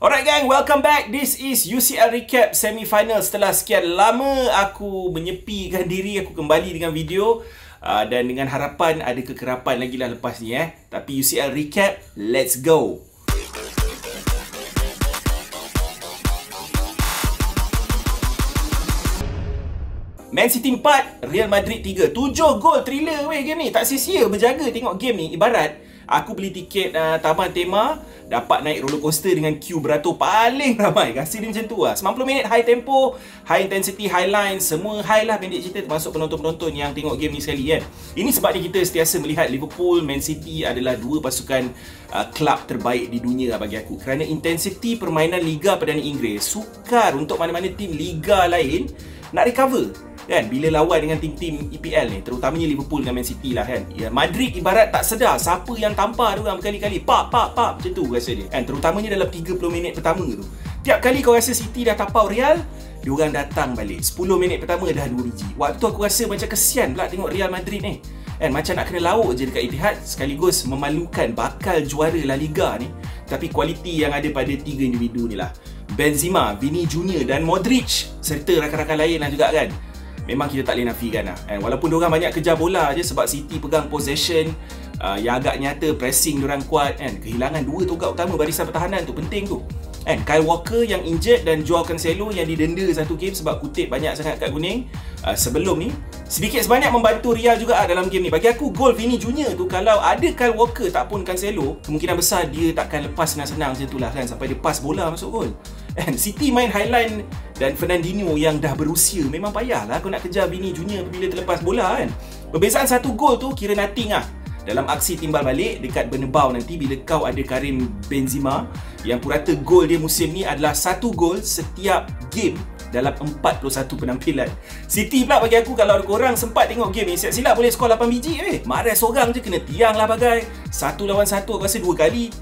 Alright gang, welcome back. This is UCL Recap Semi-Final. Setelah sekian lama aku menyepikan diri, aku kembali dengan video dan dengan harapan ada kekerapan lagi lah lepas ni Tapi UCL Recap, let's go. Man City 4, Real Madrid 3. 7 gol thriller weh game ni. Tak sia-sia berjaga tengok game ni. Ibarat aku beli tiket Taman Tema, dapat naik roller coaster dengan queue beratur paling ramai. Rasa dia macam tu lah. 90 minit high tempo, high intensity, high line, semua high lah pendek cerita, termasuk penonton-penonton yang tengok game ni sekali kan. Ini sebabnya kita sentiasa melihat Liverpool, Man City adalah dua pasukan klub terbaik di dunia lah bagi aku. Kerana intensity permainan Liga Perdana Inggeris sukar untuk mana-mana tim Liga lain nak recover kan, bila lawan dengan tim-tim EPL ni, terutamanya Liverpool dengan Man City lah kan. Madrid ibarat tak sedar siapa yang tampar diorang berkali-kali, macam tu rasa dia kan, terutamanya dalam 30 minit pertama tu. Tiap kali kau rasa City dah tapau Real, diorang datang balik 10 minit pertama dah 2 biji. Waktu tu aku rasa macam kesian pula tengok Real Madrid ni kan, macam nak kena lauk je dekat Etihad, sekaligus memalukan bakal juara La Liga ni. Tapi kualiti yang ada pada tiga individu ni lah, Benzema, Vini Junior dan Modric, serta rakan-rakan lain lah juga kan, memang kita tak boleh nafikan lah. Walaupun diorang banyak kejar bola je sebab City pegang possession yang agak nyata, pressing diorang kuat kan. Kehilangan dua tonggak utama barisan pertahanan tu, penting tu kan. Kyle Walker yang injured dan Joao Cancelo yang didenda satu game sebab kutip banyak sangat kad kuning sebelum ni, sedikit sebanyak membantu Real juga dalam game ni. Bagi aku gol Vini Junior tu, kalau ada Kyle Walker tak pun Cancelo, kemungkinan besar dia takkan lepas senang-senang macam tu lah kan, sampai dia pass bola masuk gol. City main highline dan Fernandinho yang dah berusia, memang payahlah kau nak kejar Vini Junior bila terlepas bola kan. Perbezaan satu gol tu kira nothing lah dalam aksi timbal balik dekat Bernabeu nanti, bila kau ada Karim Benzema yang purata gol dia musim ni adalah satu gol setiap game dalam 41 penampilan. City pula bagi aku, kalau korang sempat tengok game ni, silap-silap boleh skor 8 biji Mahrez seorang je kena tiang lah bagai. 1 lawan 1 aku rasa 2 kali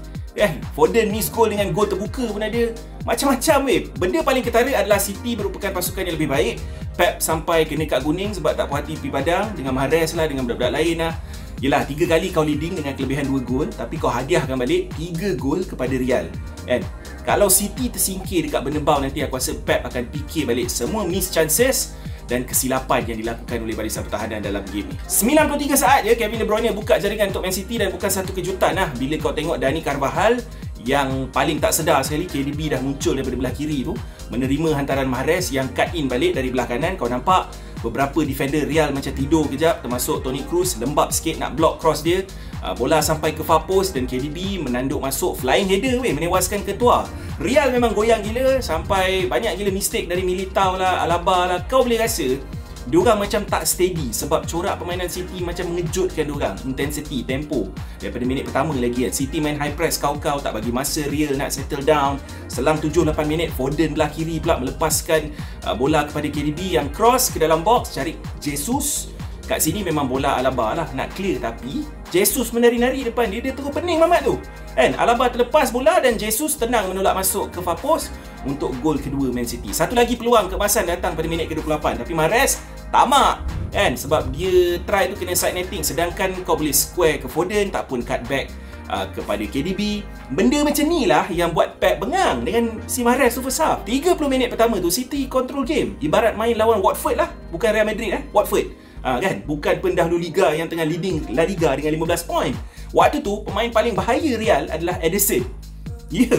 Foden miss goal dengan gol terbuka pun ada. Macam-macam Benda paling ketara adalah City merupakan pasukan yang lebih baik. Pep sampai kena kad kuning sebab tak puas hati pergi padang dengan Mahrez lah, dengan budak-budak lain lah. Yelah, 3 kali kau leading dengan kelebihan 2 gol, tapi kau hadiahkan balik 3 gol kepada Real kan. Kalau City tersingkir dekat Bernabeu nanti, aku rasa Pep akan fikir balik semua miss chances dan kesilapan yang dilakukan oleh barisan pertahanan dalam game ni. 93 saat je Kevin De Bruyne buka jaringan untuk Man City, dan bukan satu kejutan lah bila kau tengok Dani Carvajal yang paling tak sedar sekali KDB dah muncul daripada belah kiri tu, menerima hantaran Mahrez yang cut in balik dari belah kanan. Kau nampak beberapa defender Real macam tidur kejap, termasuk Toni Kroos lembab sikit nak block cross dia. Bola sampai ke far post dan KDB menanduk masuk flying header menewaskan ketua. Real memang goyang gila, sampai banyak gila mistake dari Militao lah, Alaba lah. Kau boleh rasa diorang macam tak steady sebab corak permainan City macam mengejutkan diorang. Intensity, tempo daripada minit pertama lagi kan. City main high press kau-kau, tak bagi masa Real nak settle down. Selang 7-8 minit, Foden belah kiri pula melepaskan bola kepada KDB yang cross ke dalam box, cari Jesus. Kat sini memang bola Alaba lah nak clear, tapi Jesus menari-nari depan dia, dia terus pening mamat tu kan. Alaba terlepas bola dan Jesus tenang menolak masuk ke far post untuk gol kedua Man City. Satu lagi peluang keemasan datang pada minit ke-28, tapi Mahrez tamak kan, sebab dia try tu kena side netting, sedangkan kau boleh square ke Foden, tak pun cut back kepada KDB. Benda macam ni lah yang buat Pep bengang dengan si Mahrez tu first half. 30 minit pertama tu City control game, ibarat main lawan Watford lah, bukan Real Madrid Watford kan, bukan pendahulu Liga yang tengah leading La Liga dengan 15 poin. Waktu tu pemain paling bahaya Real adalah Ederson.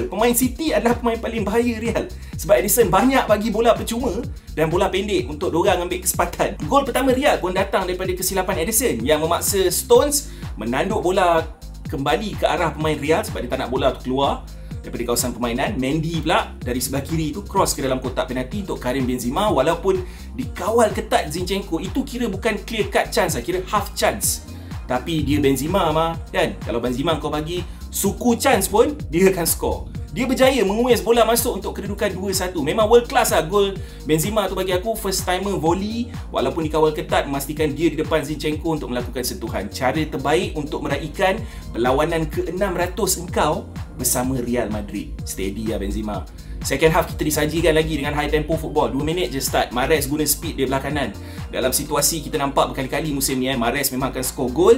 Pemain City adalah pemain paling bahaya Real sebab Ederson banyak bagi bola percuma dan bola pendek untuk diorang ambil kesempatan. Gol pertama Real pun datang daripada kesilapan Ederson yang memaksa Stones menanduk bola kembali ke arah pemain Real sebab dia tak nak bola tu keluar daripada kawasan permainan. Mendy pula dari sebelah kiri tu cross ke dalam kotak penalti untuk Karim Benzema. Walaupun dikawal ketat Zinchenko, itu kira bukan clear cut chance lah, kira half chance. Tapi dia Benzema mah kan, kalau Benzema kau bagi suku chance pun dia akan score. Dia berjaya menguis bola masuk untuk kedudukan 2-1. Memang world class lah gol Benzema tu bagi aku. First timer volley, walaupun dikawal ketat, memastikan dia di depan Zinchenko untuk melakukan sentuhan. Cara terbaik untuk meraihkan perlawanan ke-600 engkau bersama Real Madrid. Steady lah Benzema. Second half kita disajikan lagi dengan high tempo football. 2 minit je start, Mahrez guna speed dia belah kanan. Dalam situasi kita nampak berkali-kali musim ni Mahrez memang akan skor gol.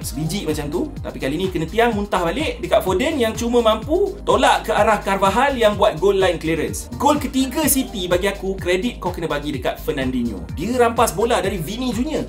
sebiji macam tu. Tapi kali ni kena tiang muntah balik dekat Foden yang cuma mampu tolak ke arah Carvajal yang buat goal line clearance. Gol ketiga City bagi aku, kredit kau kena bagi dekat Fernandinho. Dia rampas bola dari Vini Junior.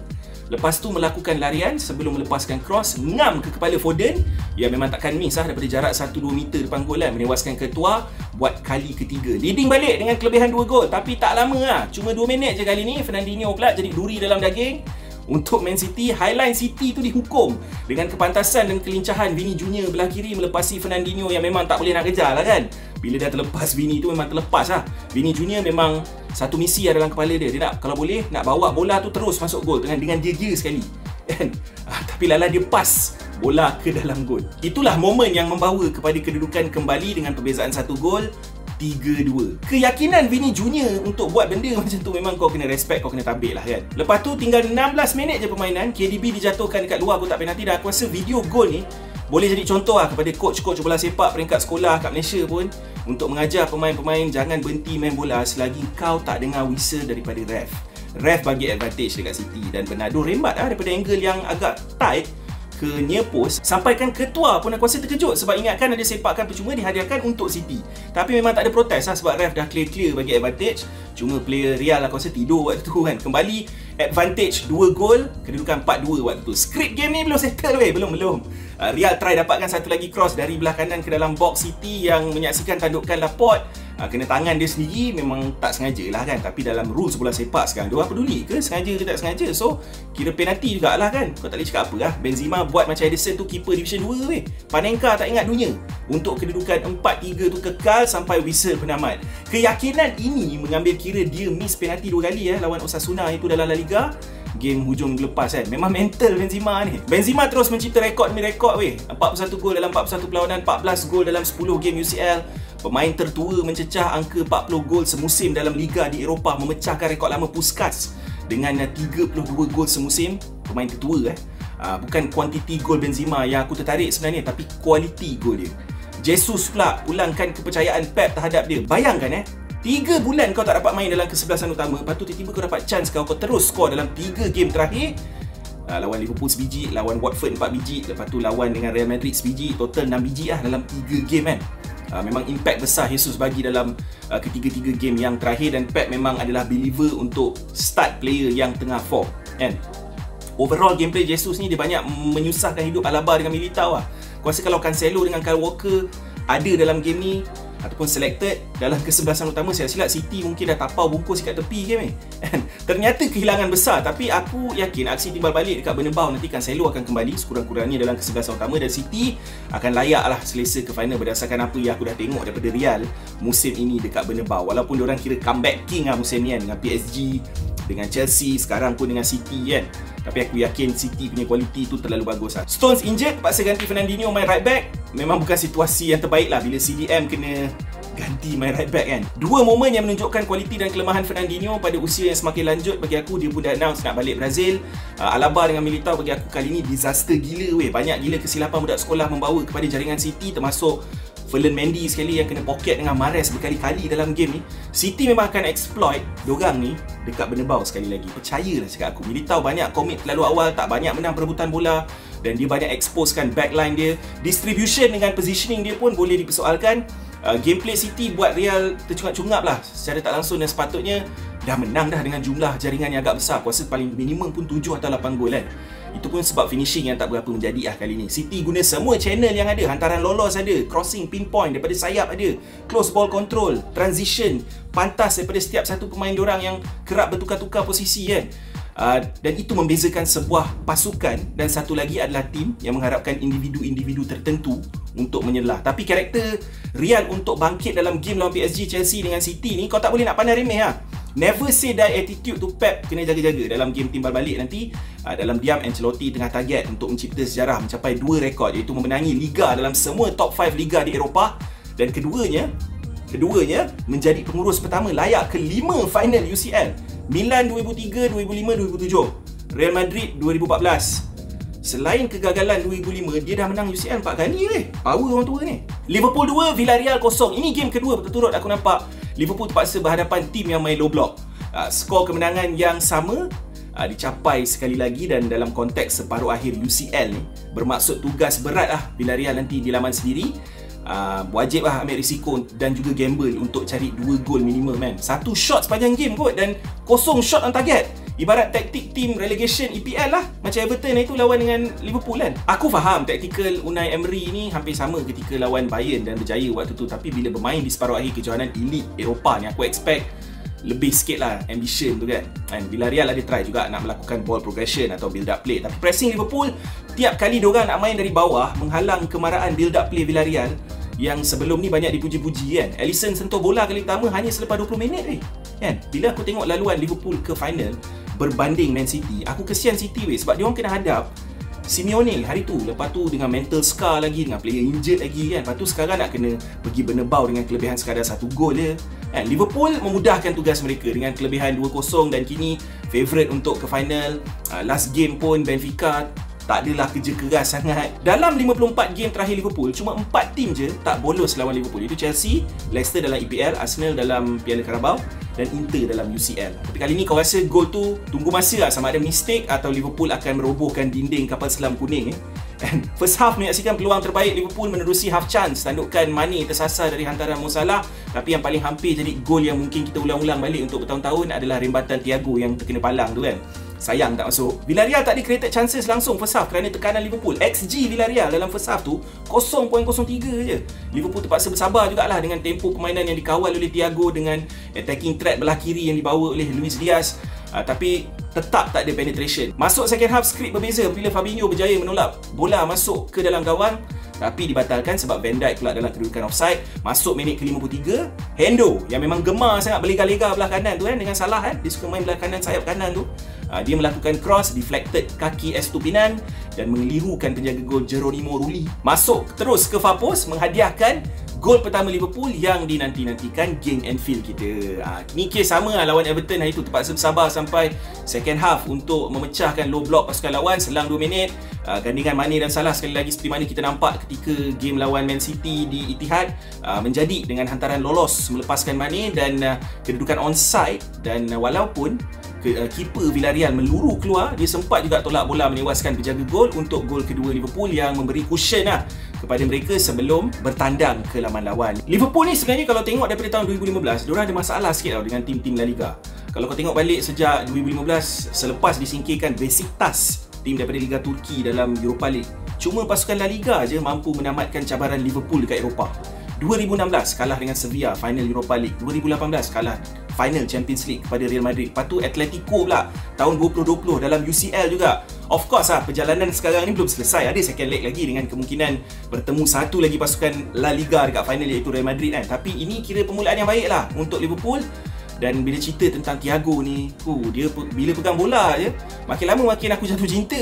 Lepas tu melakukan larian sebelum melepaskan cross, ngam ke kepala Foden yang memang takkan miss daripada jarak 1-2 meter depan gol menewaskan ketua buat kali ketiga. Leading balik dengan kelebihan 2 gol, tapi tak lama cuma 2 minit je kali ni Fernandinho pula jadi duri dalam daging. Untuk Man City, Highline City tu dihukum dengan kepantasan dan kelincahan Vini Junior belah kiri melepasi Fernandinho yang memang tak boleh nak kejar lah kan. Bila dah terlepas Vini tu memang terlepas lah. Vini Junior memang satu misi dalam kepala dia. Dia nak, kalau boleh, nak bawa bola tu terus masuk gol dengan dia sekali. Kan? Tapi lala dia pas bola ke dalam gol. Itulah momen yang membawa kepada kedudukan kembali dengan perbezaan 1 gol. 3-2. Keyakinan Vini Junior untuk buat benda macam tu memang kau kena respect, kau kena tabik lah kan. Lepas tu tinggal 16 minit je permainan, KDB dijatuhkan dekat luar kotak penalti dan aku rasa video gol ni boleh jadi contoh lah kepada coach-coach bola sepak peringkat sekolah kat Malaysia pun untuk mengajar pemain-pemain jangan berhenti main bola selagi kau tak dengar whistle daripada ref. Ref bagi advantage dekat City dan Bernardo rembat daripada angle yang agak tight ke near post. Sampaikan ketua pun aku rasa terkejut sebab ingatkan ada sepakan percuma dihadiahkan untuk City. Tapi memang tak ada protes sebab ref dah clear bagi advantage. Cuma player Real aku rasa tidur waktu tu kan. Kembali advantage 2 gol, kedudukan 4-2 waktu tu. Script game ni belum settle weh, belum. Real try dapatkan satu lagi cross dari belah kanan ke dalam box City yang menyaksikan tandukan Laporte. Kena tangan dia sendiri, memang tak sengaja lah kan. Tapi dalam rules bola sepak sekarang, diorang peduli ke sengaja ke tak sengaja. So kira penalti jugalah kan. Kau tak boleh cakap apa lah. Benzema buat macam Ederson tu keeper Division 2 weh. Panenka tak ingat dunia. Untuk kedudukan 4-3 tu kekal sampai whistle penamat. Keyakinan ini mengambil kira dia miss penalti 2 kali lawan Osasuna itu dalam La Liga. Game hujung lepas kan. Memang mental Benzema ni. Benzema terus mencipta rekod demi rekod weh. 41 gol dalam 41 perlawanan, 14 gol dalam 10 game UCL. Pemain tertua mencecah angka 40 gol semusim dalam liga di Eropah, memecahkan rekod lama Puskas dengan 32 gol semusim. Pemain tertua bukan kuantiti gol Benzema yang aku tertarik sebenarnya, tapi kualiti gol dia. Jesus pula ulangkan kepercayaan Pep terhadap dia. Bayangkan 3 bulan kau tak dapat main dalam kesebelasan utama, lepas tu tiba-tiba kau dapat chance kau terus skor dalam 3 game terakhir. Lawan Liverpool sebiji, lawan Watford 4 biji, lepas tu lawan dengan Real Madrid sebiji, total 6 biji dalam 3 game kan. Memang impact besar Jesus bagi dalam ketiga-tiga game yang terakhir dan Pep memang adalah believer untuk start player yang tengah form kan. Overall gameplay Jesus ni dia banyak menyusahkan hidup Alaba dengan Militao lah. Aku rasa kalau Cancelo dengan Kyle Walker ada dalam game ni ataupun selected dalam kesebelasan utama, saya silap City mungkin dah tapau bungkus kat tepi game ni. Ternyata kehilangan besar, tapi aku yakin aksi timbal balik dekat Bernabeu nanti Cancelo akan kembali sekurang-kurangnya dalam kesebelasan utama dan City akan layaklah selesa ke final berdasarkan apa yang aku dah tengok daripada Real musim ini dekat Bernabeu. Walaupun diorang kira comeback king musim ni kan, dengan PSG, dengan Chelsea, sekarang pun dengan City kan. Tapi aku yakin City punya kualiti tu terlalu bagus lah. Stones injured, paksa ganti Fernandinho main right back. Memang bukan situasi yang terbaik lah bila CDM kena ganti main right back kan. 2 momen yang menunjukkan kualiti dan kelemahan Fernandinho pada usia yang semakin lanjut bagi aku. Dia pun dah announce nak balik Brazil. Alaba dengan Militao bagi aku kali ni disaster gila weh. Banyak gila kesilapan budak sekolah membawa kepada jaringan City, termasuk Ferland Mendy sekali yang kena pocket dengan Mahrez berkali-kali dalam game ni. City memang akan exploit dorang ni dekat Bernabeu sekali lagi. Percayalah cakap aku. Militao banyak komit terlalu awal, tak banyak menang perebutan bola dan dia banyak exposekan backline dia. Distribution dengan positioning dia pun boleh dipersoalkan. Gameplay City buat Real tercungap-cungap lah secara tak langsung dan sepatutnya dah menang dah dengan jumlah jaringan yang agak besar. Aku rasa paling minimum pun 7 atau 8 gol kan. Itu pun sebab finishing yang tak berapa menjadi kali ni. City guna semua channel yang ada. Hantaran lolos ada, crossing, pinpoint daripada sayap ada, close ball control, transition, pantas daripada setiap satu pemain diorang yang kerap bertukar-tukar posisi kan. Dan itu membezakan sebuah pasukan dan satu lagi adalah tim yang mengharapkan individu-individu tertentu untuk menyelah. Tapi karakter Real untuk bangkit dalam game lawan PSG, Chelsea dengan City ni kau tak boleh nak pandang remeh lah. Never say die attitude tu Pep kena jaga-jaga dalam game timbal balik nanti. Dalam diam Ancelotti tengah target untuk mencipta sejarah mencapai 2 rekod, iaitu memenangi Liga dalam semua top 5 Liga di Eropah dan keduanya menjadi pengurus pertama layak ke 5 final UCL. Milan 2003, 2005, 2007, Real Madrid 2014. Selain kegagalan 2005, dia dah menang UCL 4 kali weh. Power orang tua ni. Liverpool 2, Villarreal 0. Ini game kedua berturut-turut aku nampak Liverpool terpaksa berhadapan tim yang main low block. Skor kemenangan yang sama dicapai sekali lagi, dan dalam konteks separuh akhir UCL ni bermaksud tugas berat lah Villarreal nanti di laman sendiri. Wajib lah ambil risiko dan juga gamble untuk cari 2 gol minimum man. 1 shot sepanjang game kot dan 0 shot on target. Ibarat taktik team relegation EPL lah, macam Everton itu lawan dengan Liverpool kan. Aku faham taktikal Unai Emery ni hampir sama ketika lawan Bayern dan berjaya waktu tu, tapi bila bermain di separuh akhir kejohanan elite Eropah ni, aku expect lebih sikit lah ambition tu kan. And Villarreal ada try juga nak melakukan ball progression atau build up play, tapi pressing Liverpool tiap kali diorang nak main dari bawah menghalang kemarahan build up play Villarreal yang sebelum ni banyak dipuji-puji kan. Alisson sentuh bola kali pertama hanya selepas 20 minit kan. Bila aku tengok laluan Liverpool ke final berbanding Man City, aku kesian City sebab diorang kena hadap Simeone hari tu, lepas tu dengan mental scar lagi, dengan player injured lagi kan. Lepas tu sekarang nak kena pergi bernebau dengan kelebihan sekadar 1 gol je kan. Liverpool memudahkan tugas mereka dengan kelebihan 2-0 dan kini favourite untuk ke final. Last game pun Benfica tak adalah kerja keras sangat. Dalam 54 game terakhir Liverpool, cuma 4 tim je tak bolos lawan Liverpool. Itu Chelsea, Leicester dalam EPL, Arsenal dalam Piala Carabao dan Inter dalam UCL. Tapi kali ni kau rasa gol tu tunggu masa lah, sama ada mistake atau Liverpool akan merobohkan dinding kapal selam kuning And first half menyaksikan peluang terbaik Liverpool menerusi half chance. Tandukan Mane tersasar dari hantaran Mo Salah, tapi yang paling hampir jadi gol yang mungkin kita ulang-ulang balik untuk bertahun-tahun adalah rembatan Thiago yang terkena palang tu kan. Sayang tak masuk. Villarreal tak ada created chances langsung first half kerana tekanan Liverpool. XG Villarreal dalam first half tu 0.03 je. Liverpool terpaksa bersabar jugalah dengan tempo permainan yang dikawal oleh Thiago dengan attacking threat belah kiri yang dibawa oleh Luis Diaz. Tapi tetap tak ada penetration. Masuk second half, skrip berbeza bila Fabinho berjaya menolak bola masuk ke dalam gawang, tapi dibatalkan sebab Van Dijk pula dalam kedudukan offside. Masuk minit ke-53, Hendo yang memang gemar sangat berlega-lega belah kanan tu kan, dengan Salah kan, dia suka main belah kanan, sayap kanan tu. Dia melakukan cross, deflected kaki Estupinan dan mengelirukan penjaga gol Geronimo Rulli. Masuk terus ke far post, menghadiahkan gol pertama Liverpool yang dinanti-nantikan geng Anfield kita. Ni kes sama lah lawan Everton hari tu, terpaksa bersabar sampai second half untuk memecahkan low block pasukan lawan. Selang 2 minit, gandingan Mane dan Salah sekali lagi seperti mana kita nampak ketika game lawan Man City di Etihad, menjadi dengan hantaran lolos melepaskan Mane dan kedudukan onside. Dan walaupun keeper Villarreal meluru keluar, dia sempat juga tolak bola menewaskan penjaga gol untuk gol kedua Liverpool yang memberi cushion kepada mereka sebelum bertandang ke laman lawan. Liverpool ni sebenarnya kalau tengok daripada tahun 2015, diorang ada masalah sikit dengan tim-tim La Liga. Kalau kau tengok balik sejak 2015, selepas disingkirkan Besiktas, tim daripada Liga Turki dalam Europa League, cuma pasukan La Liga je mampu menamatkan cabaran Liverpool dekat Eropah. 2016 kalah dengan Sevilla final Europa League. 2018 kalah final Champions League kepada Real Madrid. Lepas tu Atletico pula tahun 2020 dalam UCL juga. Of course perjalanan sekarang ni belum selesai. Ada second leg lagi dengan kemungkinan bertemu satu lagi pasukan La Liga dekat final, iaitu Real Madrid kan. Tapi ini kira permulaan yang baik lah untuk Liverpool. Dan bila cerita tentang Thiago ni, dia bila pegang bola je, makin lama makin aku jatuh cinta.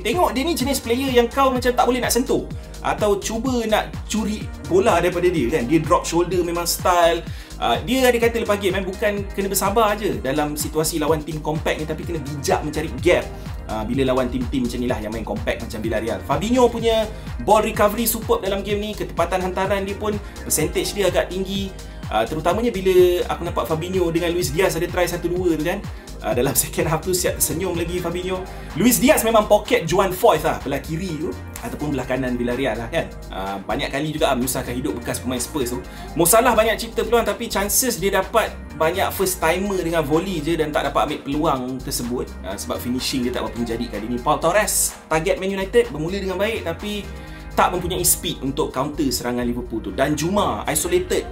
Tengok dia ni jenis player yang kau macam tak boleh nak sentuh atau cuba nak curi bola daripada dia kan. Dia drop shoulder memang style. Dia ada kata lepas game bukan kena bersabar je dalam situasi lawan tim compact ni, tapi kena bijak mencari gap bila lawan tim-tim macam ni lah yang main compact macam Villarreal. Fabinho punya ball recovery superb dalam game ni. Ketepatan hantaran dia pun, percentage dia agak tinggi. Terutamanya bila aku nampak Fabinho dengan Luis Diaz ada try 1-2 tu kan. Dalam second half tu siap tersenyum lagi Fabinho. Luis Diaz memang pocket Juan Foyth belah kiri tu ataupun belah kanan Villarreal lah kan. Banyak kali juga menyusahkan hidup bekas pemain Spurs tu. Mo Salah banyak cipta peluang, tapi chances dia dapat banyak first timer dengan volley je dan tak dapat ambil peluang tersebut sebab finishing dia tak berapa menjadi kali ni. Paul Torres target Man United bermula dengan baik, tapi tak mempunyai speed untuk counter serangan Liverpool tu. Dan Juma isolated,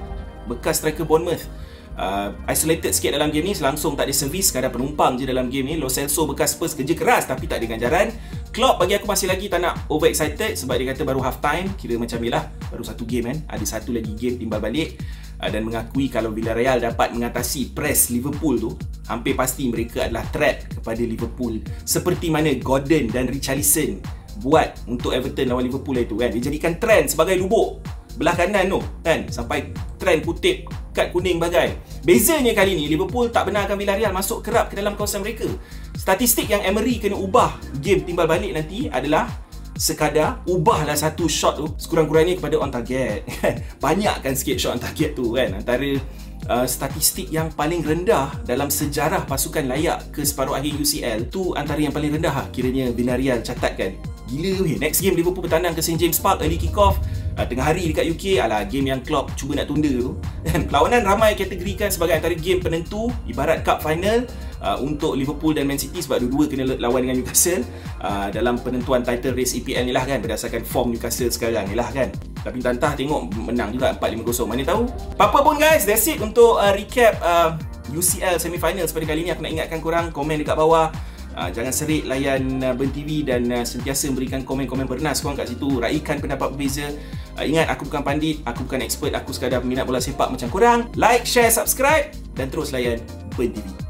bekas striker Bournemouth, isolated sikit dalam game ni, langsung tak ada servis, sekadar penumpang je dalam game ni. Lo Celso bekas Spurs kerja keras tapi tak ada ganjaran. Klopp bagi aku masih lagi tak nak over excited sebab dia kata baru half time, kira macam ni lah, baru satu game kan, ada satu lagi game timbal balik. Dan mengakui kalau Villarreal dapat mengatasi press Liverpool tu, hampir pasti mereka adalah threat kepada Liverpool, seperti mana Gordon dan Richarlison buat untuk Everton lawan Liverpool itu kan. Dia jadikan Trent sebagai lubuk belah kanan tu kan, sampai Trent kutip kad kuning bagai. Bezanya kali ni Liverpool tak benarkan Villarreal masuk kerap ke dalam kawasan mereka. Statistik yang Emery kena ubah game timbal balik nanti adalah sekadar ubahlah satu shot tu sekurang-kurangnya kepada on target. Banyakkan sikit shot on target tu kan. Antara statistik yang paling rendah dalam sejarah pasukan layak ke separuh akhir UCL tu, antara yang paling rendah lah kiranya Villarreal catatkan. Gila weh. Next game Liverpool bertandang ke St James Park, early kick off tengah hari dekat UK. Alah, game yang Klopp cuba nak tunda tu. Perlawanan ramai kategorikan sebagai antara game penentu ibarat cup final untuk Liverpool dan Man City, sebab dua-dua kena lawan dengan Newcastle dalam penentuan title race EPL ni lah kan, berdasarkan form Newcastle sekarang ni lah kan. Tapi Tantah tengok menang juga 4-5-0, mana tahu. Apa pun guys, that's it untuk recap UCL semi-finals pada kali ni. Aku nak ingatkan korang, komen dekat bawah. Jangan serik layan Burn TV dan sentiasa memberikan komen-komen bernas korang kat situ. Raikan pendapat berbeza. Ingat, aku bukan pandit, aku bukan expert, aku sekadar peminat bola sepak macam korang. Like, share, subscribe dan terus layan Burn TV.